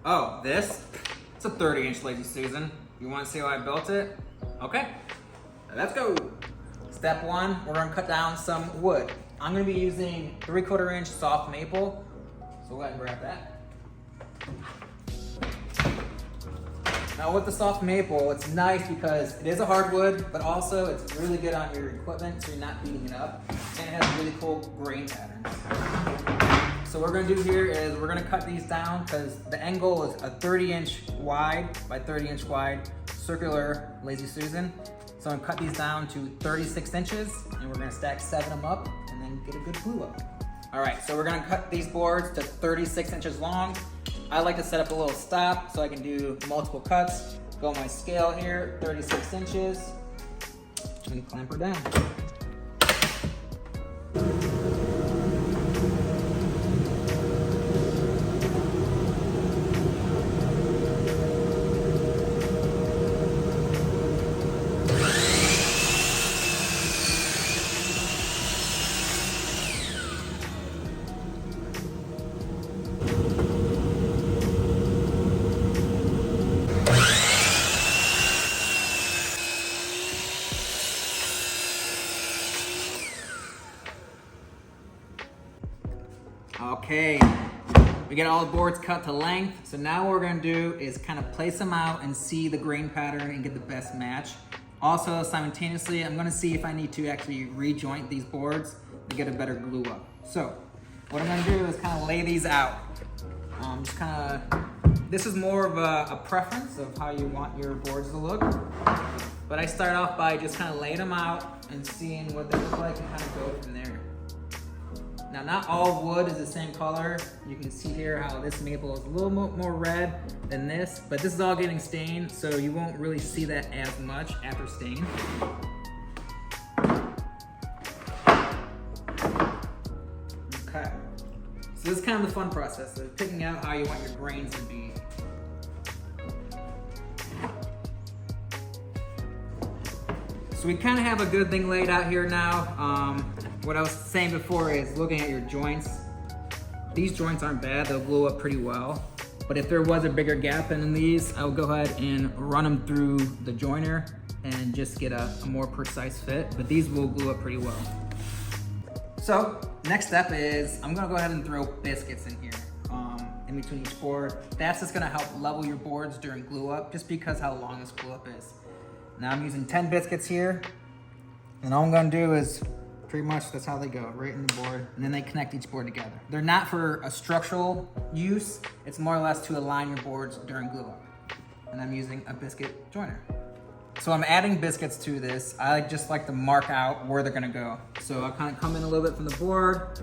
Oh, this? It's a 30-inch Lazy Susan. You want to see how I built it? Okay, let's go. Step one, we're gonna cut down some wood. I'm gonna be using 3/4 inch soft maple. So go ahead and grab that. Now with the soft maple, it's nice because it is a hardwood, but also it's really good on your equipment so you're not beating it up. And it has really cool grain patterns. So what we're gonna do here is we're gonna cut these down because the end goal is a 30-inch wide by 30-inch wide circular Lazy Susan. So I'm gonna cut these down to 36 inches and we're gonna stack 7 of them up and then get a good glue up. All right, so we're gonna cut these boards to 36 inches long. I like to set up a little stop so I can do multiple cuts. Go on my scale here, 36 inches, and clamp her down. Okay, we got all the boards cut to length. So now what we're gonna do is kind of place them out and see the grain pattern and get the best match. Also, simultaneously, I'm gonna see if I need to actually rejoint these boards to get a better glue up. So what I'm gonna do is kind of lay these out. This is more of a preference of how you want your boards to look. But I start off by just kind of laying them out and seeing what they look like and kind of go from there. Now, not all wood is the same color. You can see here how this maple is a little more red than this, but this is all getting stained, so you won't really see that as much after stain. Okay, so this is kind of the fun process of picking out how you want your grains to be. So we kind of have a good thing laid out here now. What I was saying before is looking at your joints. These joints aren't bad, they'll glue up pretty well. But if there was a bigger gap in these, I would go ahead and run them through the joiner and just get a more precise fit. But these will glue up pretty well. So next step is I'm gonna go ahead and throw biscuits in here in between each board. That's just gonna help level your boards during glue up just because how long this glue up is. Now I'm using 10 biscuits here. And all I'm gonna do is pretty much that's how they go, right in the board, and then they connect each board together. They're not for a structural use, it's more or less to align your boards during glue up. And I'm using a biscuit joiner. So I'm adding biscuits to this. I just like to mark out where they're gonna go. So I kind of come in a little bit from the board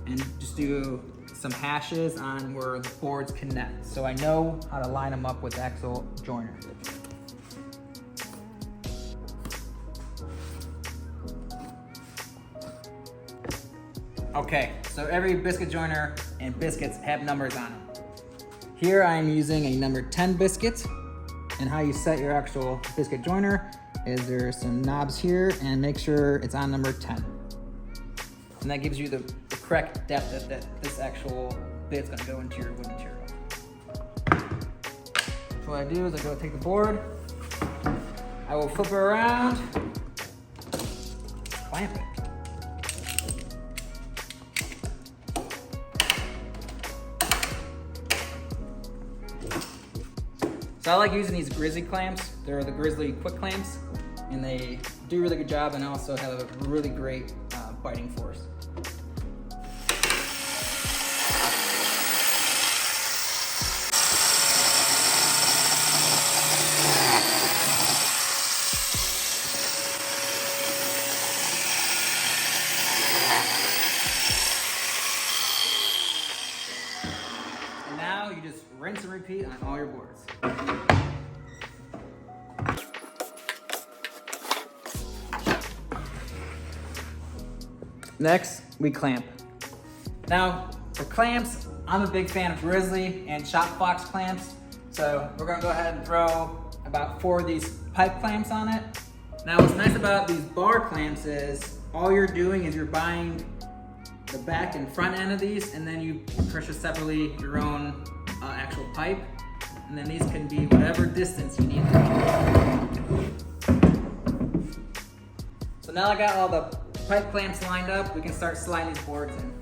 and just do some hashes on where the boards connect. So I know how to line them up with the actual joiner. Okay, so every biscuit joiner and biscuits have numbers on them. Here I am using a number 10 biscuit, and how you set your actual biscuit joiner is there's some knobs here, and make sure it's on number 10. And that gives you the correct depth that this actual bit's gonna go into your wood material. So what I do is I go take the board, I will flip it around, clamp it. So I like using these Grizzly clamps. They're the Grizzly quick clamps, and they do a really good job and also have a really great biting force. And now you just rinse and repeat on all your boards. Next, we clamp. Now, for clamps, I'm a big fan of Grizzly and Shopfox clamps. So we're gonna go ahead and throw about 4 of these pipe clamps on it. Now, what's nice about these bar clamps is all you're doing is you're buying the back and front end of these, and then you purchase separately your own actual pipe. And then these can be whatever distance you need them to be. So now I got all the pipe clamps lined up, we can start sliding these boards in.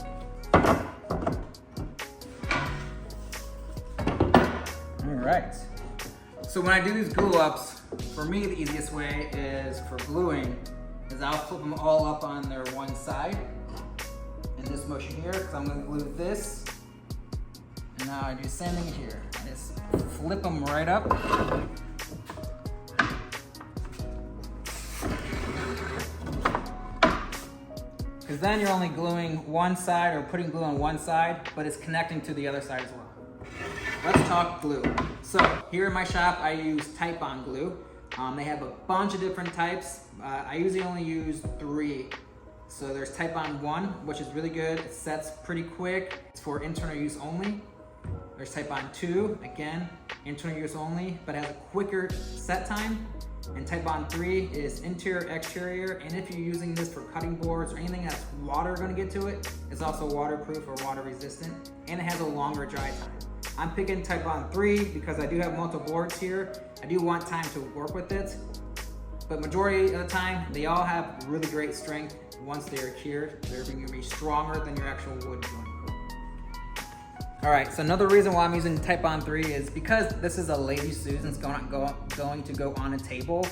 All right. So when I do these glue ups, for me the easiest way is for gluing is I'll flip them all up on their one side in this motion here, because I'm going to glue this. And now I do the same thing here. I just flip them right up. Because then you're only gluing one side or putting glue on one side, but it's connecting to the other side as well. Let's talk glue. So here in my shop, I use Titebond glue. They have a bunch of different types. I usually only use 3. So there's Titebond 1, which is really good. It sets pretty quick. It's for internal use only. There's Titebond 2, again, internal use only, but has a quicker set time. And Titebond 3 is interior, exterior, and if you're using this for cutting boards or anything that's water gonna get to it, it's also waterproof or water resistant, and it has a longer dry time. I'm picking Titebond 3 because I do have multiple boards here. I do want time to work with it, but majority of the time, they all have really great strength. Once they are cured, they're gonna be stronger than your actual wood joint. All right, so another reason why I'm using Titebond 3 is because this is a Lazy Susan's going to go on a table.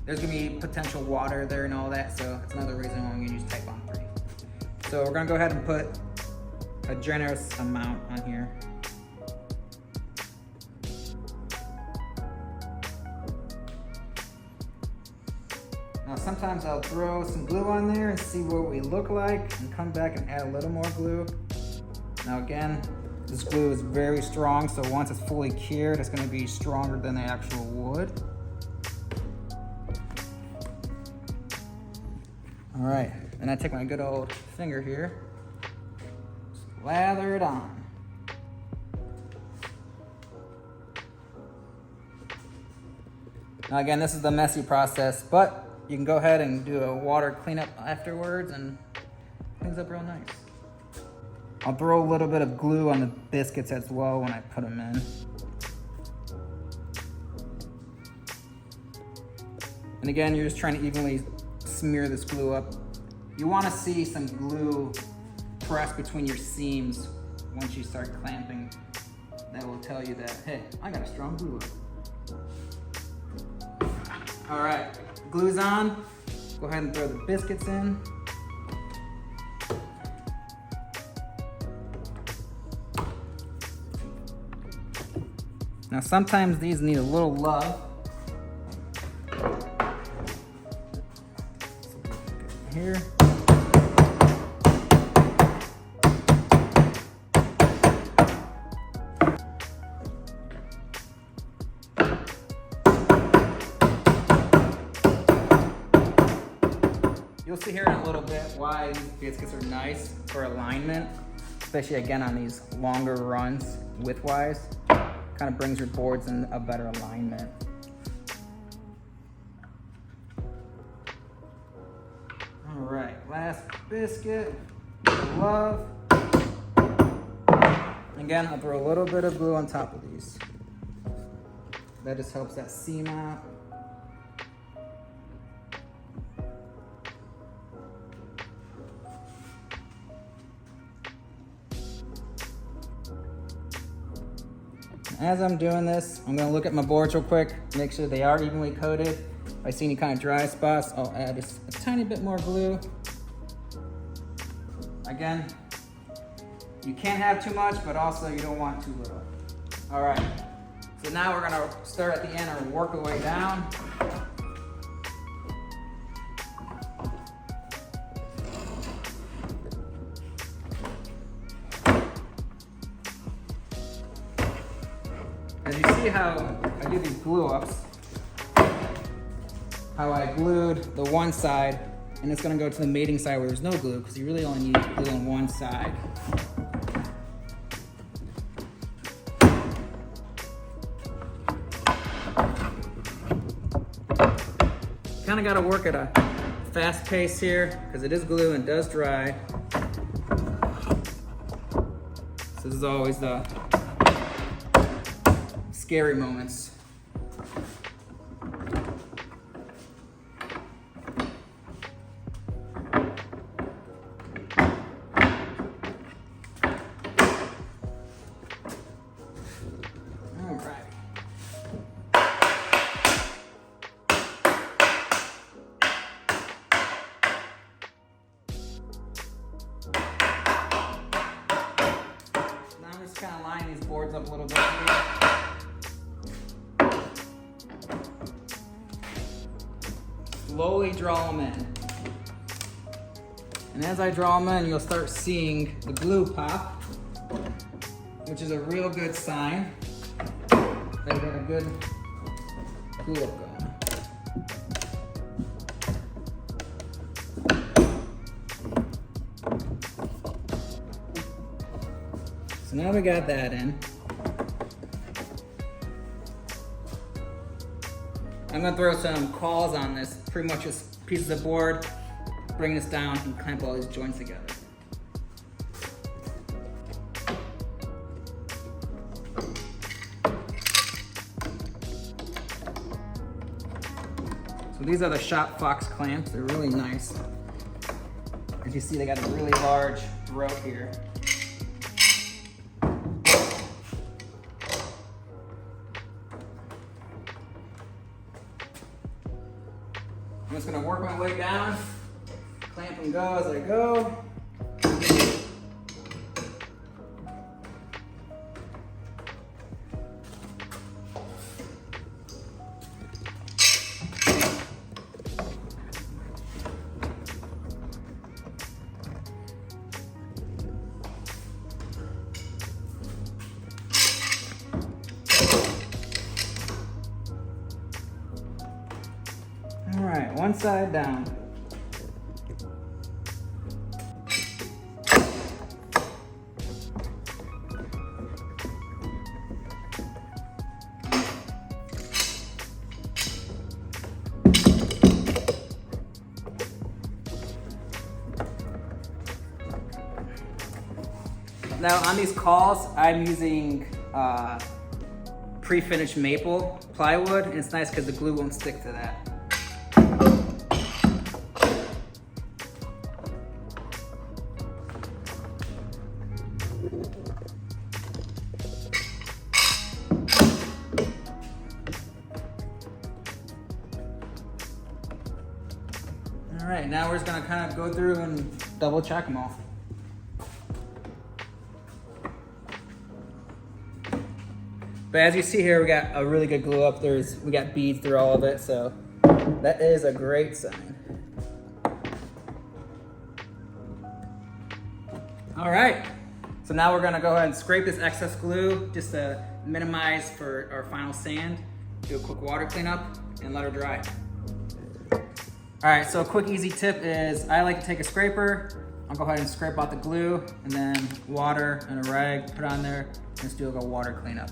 There's gonna be potential water there and all that, so it's another reason why I'm gonna use Titebond 3. So we're gonna go ahead and put a generous amount on here. Now sometimes I'll throw some glue on there and see what we look like and come back and add a little more glue. Now again, this glue is very strong, so once it's fully cured, it's gonna be stronger than the actual wood. All right, and I take my good old finger here, slather it on. Now again, this is the messy process, but you can go ahead and do a water cleanup afterwards and cleans up real nice. I'll throw a little bit of glue on the biscuits as well when I put them in. And again, you're just trying to evenly smear this glue up. You want to see some glue pressed between your seams once you start clamping. That will tell you that, hey, I got a strong glue up. All right, glue's on. Go ahead and throw the biscuits in. Now sometimes these need a little love. Here. You'll see here in a little bit why these biscuits are nice for alignment, especially again on these longer runs widthwise. Kind of brings your boards in a better alignment. All right, last biscuit, love. Again, I'll throw a little bit of glue on top of these. That just helps that seam out. As I'm doing this, I'm gonna look at my boards real quick, make sure they are evenly coated. If I see any kind of dry spots, I'll add just a tiny bit more glue. Again, you can't have too much, but also you don't want too little. All right, so now we're gonna start at the end and work our way down. As you see how I do these glue ups, how I glued the one side, and it's gonna go to the mating side where there's no glue, because you really only need glue on one side. Kinda gotta work at a fast pace here, because it is glue and does dry. So this is always the scary moments. Kind of line these boards up a little bit here. Slowly draw them in. And as I draw them in, you'll start seeing the glue pop, which is a real good sign that you got a good glue up going. So now we got that in. I'm gonna throw some cawls on this, pretty much just pieces of board, bring this down and clamp all these joints together. So these are the Shop Fox clamps. They're really nice. As you see, they got a really large throat here. I'm just gonna work my way down, clamp and go as I go. All right, one side down. Now on these cawls, I'm using pre-finished maple plywood, and it's nice because the glue won't stick to that. All right, now we're just gonna kind of go through and double check them all. But as you see here, we got a really good glue up. We got beads through all of it, so that is a great sign. All right, so now we're gonna go ahead and scrape this excess glue just to minimize for our final sand. Do a quick water cleanup and let her dry. All right, so a quick easy tip is I like to take a scraper. I'll go ahead and scrape out the glue and then water and a rag, put on there, and just do a water cleanup.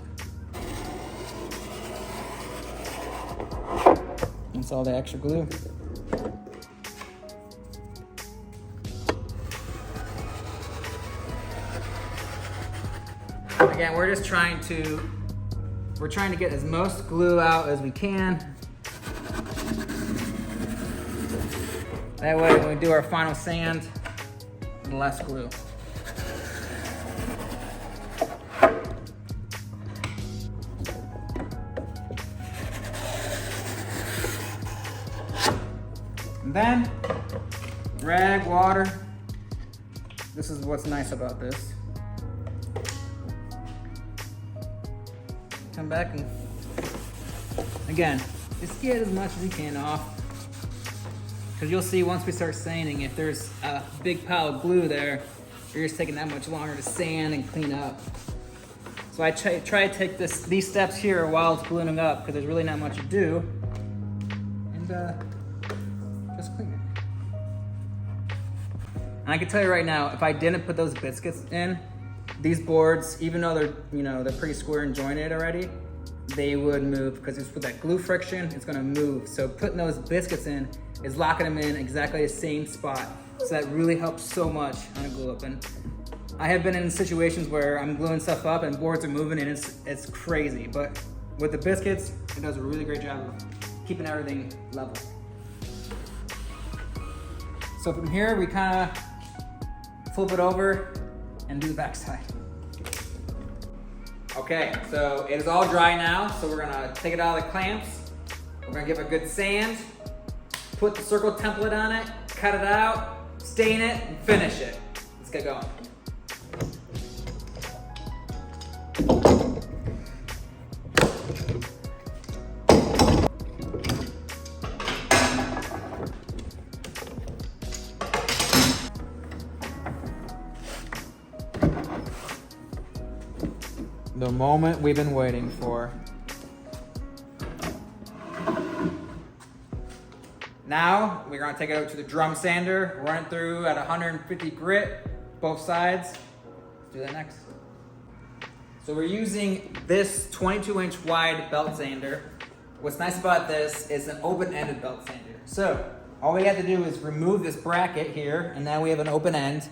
That's all the extra glue. Again, we're trying to get as most glue out as we can. That way when we do our final sand, less glue. And then, rag, water. This is what's nice about this. Come back and, again, just get as much as you can off. Because you'll see once we start sanding, if there's a big pile of glue there, you're just taking that much longer to sand and clean up. So I try to take these steps here while it's gluing up, because there's really not much to do. And just clean it. And I can tell you right now, if I didn't put those biscuits in, these boards, even though they're pretty square and jointed already, they would move, because it's with that glue friction, it's gonna move. So putting those biscuits in is locking them in exactly the same spot. So that really helps so much on a glue up. And I have been in situations where I'm gluing stuff up and boards are moving and it's crazy. But with the biscuits, it does a really great job of keeping everything level. So from here, we kind of flip it over and do the back side. Okay, so it is all dry now, so we're gonna take it out of the clamps. We're gonna give it a good sand, put the circle template on it, cut it out, stain it, and finish it. Let's get going. The moment we've been waiting for. Now, we're gonna take it out to the drum sander, run it through at 150 grit, both sides. Let's do that next. So we're using this 22-inch wide belt sander. What's nice about this is an open-ended belt sander. So, all we have to do is remove this bracket here, and now we have an open end,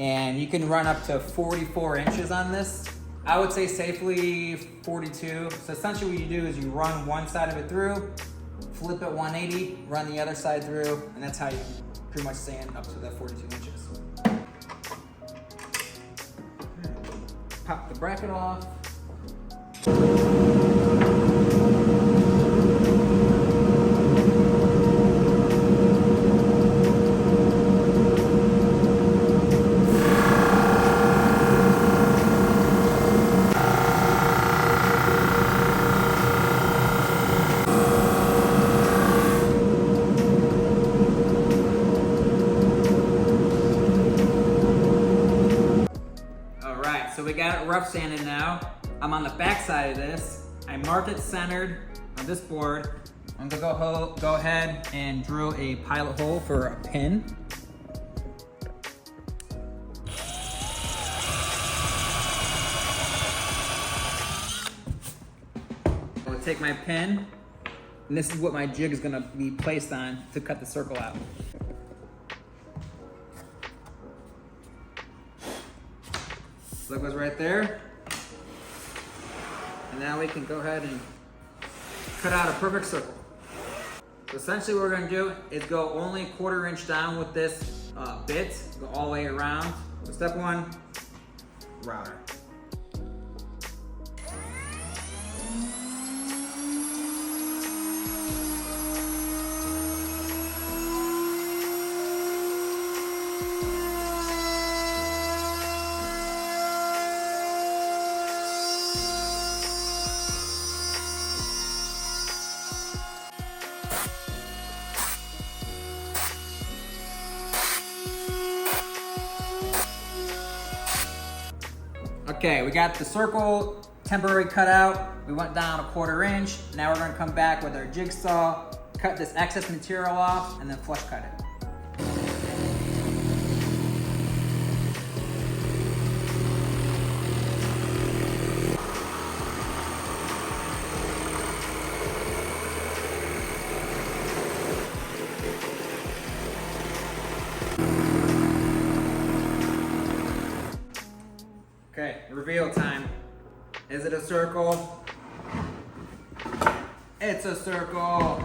and you can run up to 44 inches on this. I would say safely 42. So essentially what you do is you run one side of it through, flip it 180, run the other side through, and that's how you pretty much sand up to that 42 inches. Pop the bracket off. So we got it rough sanded now. I'm on the back side of this. I marked it centered on this board. I'm gonna go ahead and drill a pilot hole for a pin. I'm gonna take my pin, and this is what my jig is gonna be placed on to cut the circle out. So that goes right there. And now we can go ahead and cut out a perfect circle. So essentially what we're gonna do is go only 1/4 inch down with this bit, go all the way around. So step one, router. Okay, we got the circle temporary cut out. We went down 1/4 inch. Now we're gonna come back with our jigsaw, cut this excess material off, and then flush cut it. Okay, reveal time. Is it a circle? It's a circle.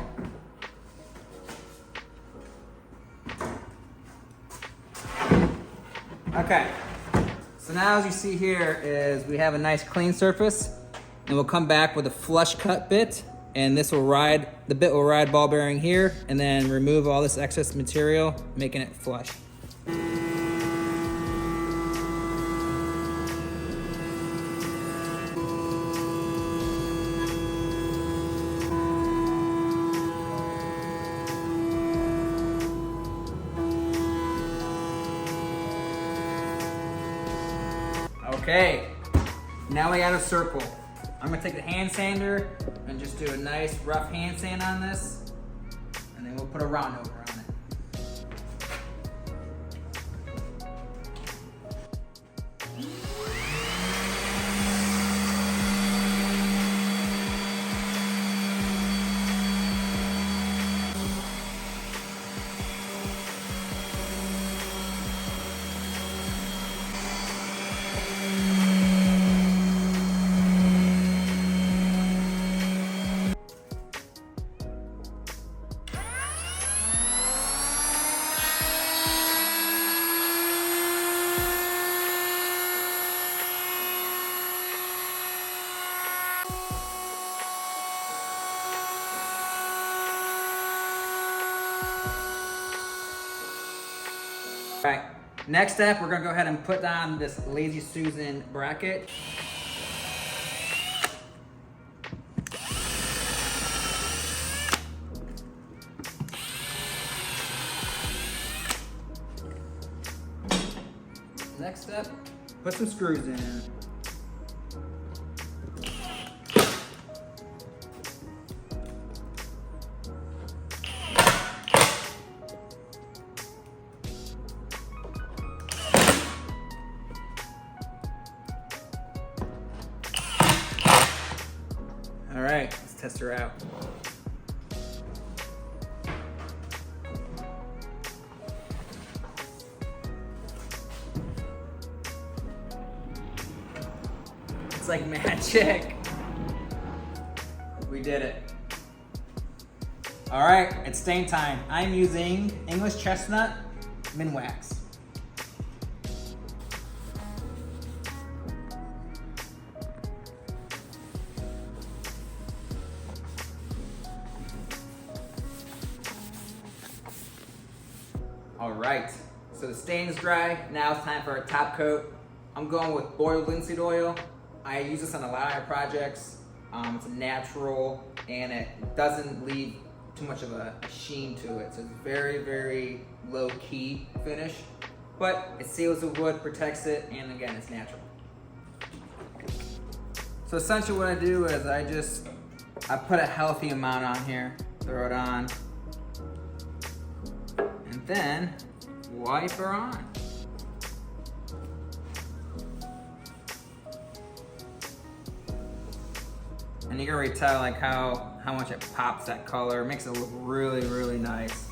Okay, so now as you see here is we have a nice clean surface, and we'll come back with a flush cut bit, and this will ride, the bit will ride ball bearing here, and then remove all this excess material, making it flush. Okay, now we got a circle. I'm gonna take the hand sander and just do a nice rough hand sand on this, and then we'll put a round over on it. Next step, we're gonna go ahead and put down this Lazy Susan bracket. Next step, put some screws in. All right, let's test her out. It's like magic. We did it. All right, it's stain time. I'm using English Chestnut Minwax. All right, so the stain is dry. Now it's time for a top coat. I'm going with boiled linseed oil. I use this on a lot of my projects. It's natural and it doesn't leave too much of a sheen to it. So it's very, very low key finish, but it seals the wood, protects it, and again, it's natural. So essentially what I do is I put a healthy amount on here, throw it on, and then wipe her on. And you can already tell like how much it pops that color. It makes it look really, really nice.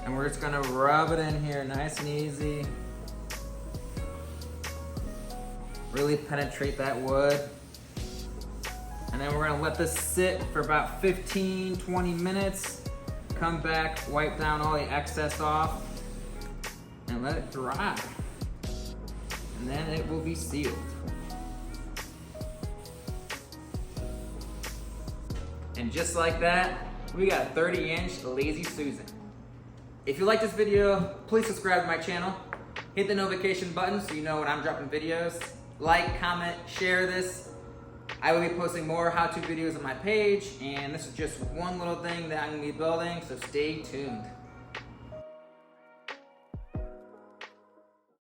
And we're just gonna rub it in here nice and easy. Really penetrate that wood. And then we're gonna let this sit for about 15-20 minutes. Come back, wipe down all the excess off, and let it dry. And then it will be sealed. And just like that, we got a 30-inch Lazy Susan. If you like this video, please subscribe to my channel. Hit the notification button so you know when I'm dropping videos. Like, comment, share this. I will be posting more how-to videos on my page, and this is just one little thing that I'm gonna be building, so stay tuned.